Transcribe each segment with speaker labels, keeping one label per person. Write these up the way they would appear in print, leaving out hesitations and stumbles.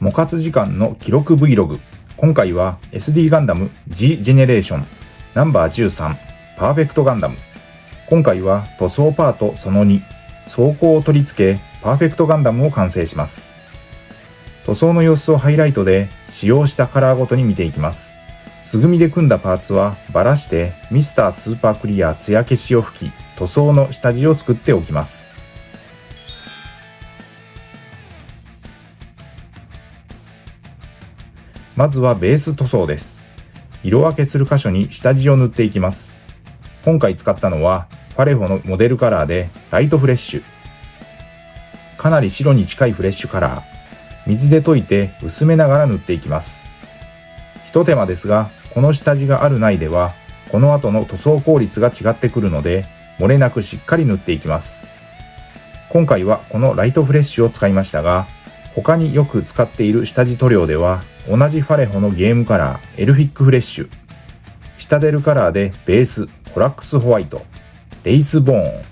Speaker 1: 模活時間の記録 Vlog。今回は SD ガンダム G ジェネレーションナンバー13パーフェクトガンダム。今回は塗装パートその2装甲を取り付けパーフェクトガンダムを完成します。塗装の様子をハイライトで使用したカラーごとに見ていきます。素組みで組んだパーツはバラしてミスタースーパークリア艶消しを吹き塗装の下地を作っておきます。まずはベース塗装です。色分けする箇所に下地を塗っていきます。今回使ったのはファレホのモデルカラーでライトフレッシュ。かなり白に近いフレッシュカラー。水で溶いて薄めながら塗っていきます。一手間ですが、この下地があるないでは、この後の塗装効率が違ってくるので、漏れなくしっかり塗っていきます。今回はこのライトフレッシュを使いましたが、他によく使っている下地塗料では、同じファレホのゲームカラーエルフィックフレッシュ、下デルカラーでベースコラックスホワイト、レイスボーン、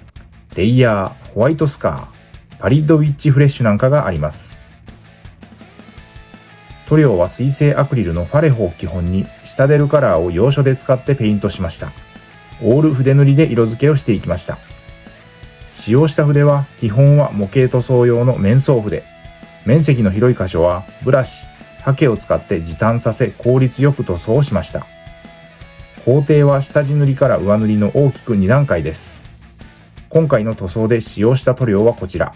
Speaker 1: レイヤーホワイトスカー、パリッドウィッチフレッシュなんかがあります。塗料は水性アクリルのファレホを基本に下デルカラーを要所で使ってペイントしました。オール筆塗りで色付けをしていきました。使用した筆は基本は模型塗装用の面相筆。面積の広い箇所はブラシ、ハケを使って時短させ効率よく塗装をしました。工程は下地塗りから上塗りの大きく2段階です。今回の塗装で使用した塗料はこちら。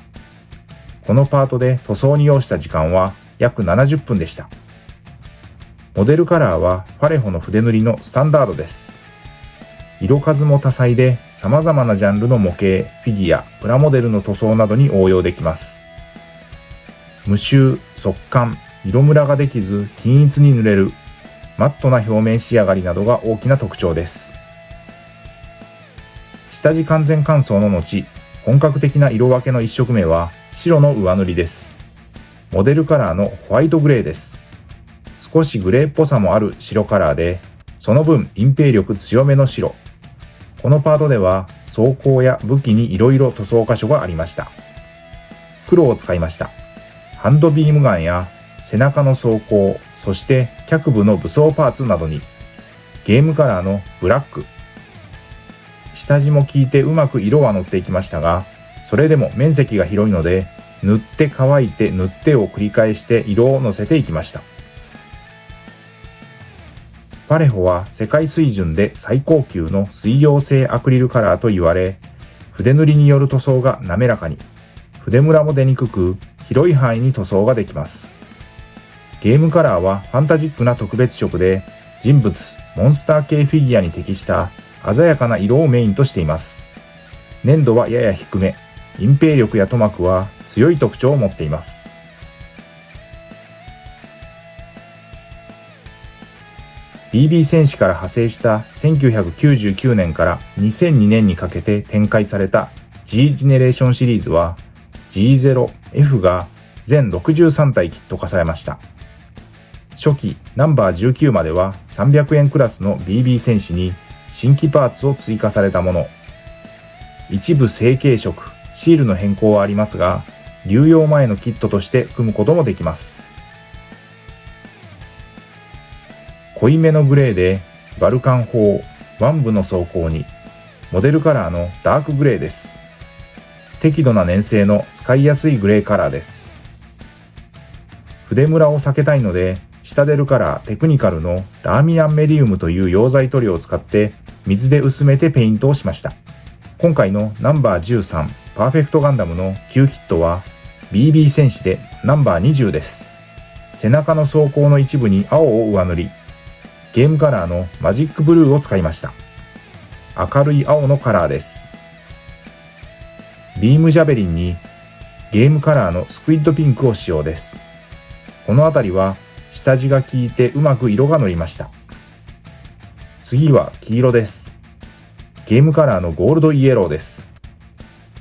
Speaker 1: このパートで塗装に要した時間は約70分でした。モデルカラーはファレホの筆塗りのスタンダードです。色数も多彩で様々なジャンルの模型、フィギュア、プラモデルの塗装などに応用できます。無臭、速乾、色ムラができず均一に塗れる、マットな表面仕上がりなどが大きな特徴です。下地完全乾燥の後、本格的な色分けの1色目は白の上塗りです。モデルカラーのホワイトグレーです。少しグレーっぽさもある白カラーで、その分隠蔽力強めの白。このパートでは装甲や武器に色々塗装箇所がありました。黒を使いました。ハンドビームガンや背中の装甲、そして脚部の武装パーツなどに、ゲームカラーのブラック。下地も効いてうまく色は乗っていきましたが、それでも面積が広いので、塗って乾いて塗ってを繰り返して色を乗せていきました。ファレホは世界水準で最高級の水溶性アクリルカラーと言われ、筆塗りによる塗装が滑らかに、筆ムラも出にくく、広い範囲に塗装ができます。ゲームカラーはファンタジックな特別色で、人物、モンスター系フィギュアに適した鮮やかな色をメインとしています。粘度はやや低め、隠蔽力や塗膜は強い特徴を持っています。BB 戦士から派生した1999年から2002年にかけて展開された G ジェネレーションシリーズは G0F が全63体キット化されました。初期ナンバー19までは300円クラスの BB 戦士に新規パーツを追加されたもの。一部成型色、シールの変更はありますが、流用前のキットとして組むこともできます。濃いめのグレーでバルカン砲、腕部の装甲に、モデルカラーのダークグレーです。適度な粘性の使いやすいグレーカラーです。筆ムラを避けたいので、下デルカラーテクニカルのラーミアンメディウムという溶剤塗料を使って水で薄めてペイントをしました。今回のナンバー13パーフェクトガンダムの旧キットは BB 戦士でナンバー20です。背中の装甲の一部に青を上塗り、ゲームカラーのマジックブルーを使いました。明るい青のカラーです。ビームジャベリンにゲームカラーのスクイッドピンクを使用です。このあたりは下地が効いてうまく色が乗りました。次は黄色です。ゲームカラーのゴールドイエローです。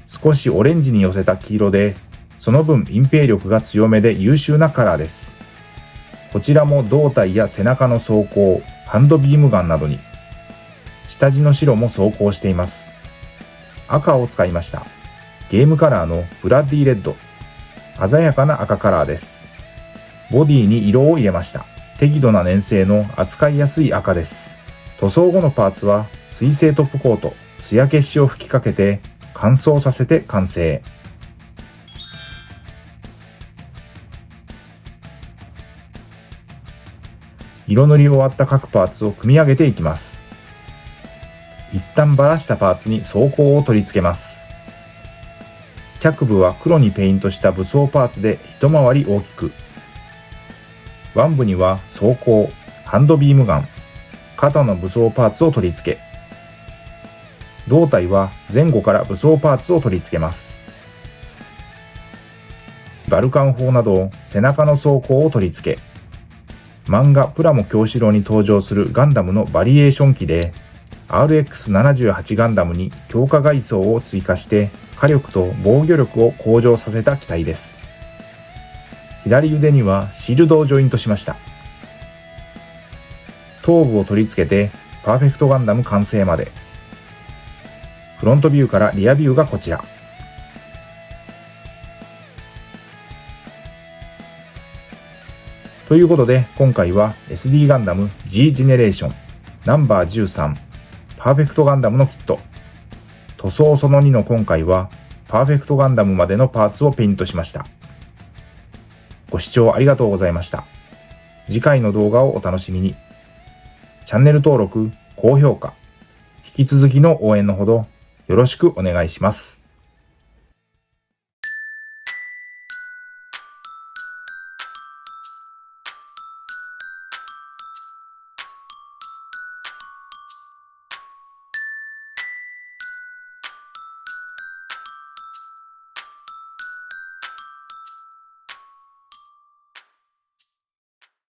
Speaker 1: 少しオレンジに寄せた黄色で、その分隠蔽力が強めで優秀なカラーです。こちらも胴体や背中の装甲、ハンドビームガンなどに。下地の白も装甲しています。赤を使いました。ゲームカラーのブラッディレッド。鮮やかな赤カラーです。ボディに色を入れました。適度な粘性の扱いやすい赤です。塗装後のパーツは水性トップコート、艶消しを吹きかけて乾燥させて完成。色塗り終わった各パーツを組み上げていきます。一旦ばらしたパーツに装甲を取り付けます。脚部は黒にペイントした武装パーツで一回り大きく。腕部には装甲、ハンドビームガン、肩の武装パーツを取り付け、胴体は前後から武装パーツを取り付けます。バルカン砲など背中の装甲を取り付け、漫画プラモ京志郎に登場するガンダムのバリエーション機で RX78 ガンダムに強化外装を追加して火力と防御力を向上させた機体です。左腕にはシールドをジョイントしました。頭部を取り付けてパーフェクトガンダム完成まで。フロントビューからリアビューがこちら。ということで今回は SD ガンダム G ジェネレーションナンバー13パーフェクトガンダムのキット。塗装その2の今回はパーフェクトガンダムまでのパーツをペイントしました。ご視聴ありがとうございました。次回の動画をお楽しみに。チャンネル登録、高評価、引き続きの応援のほどよろしくお願いします。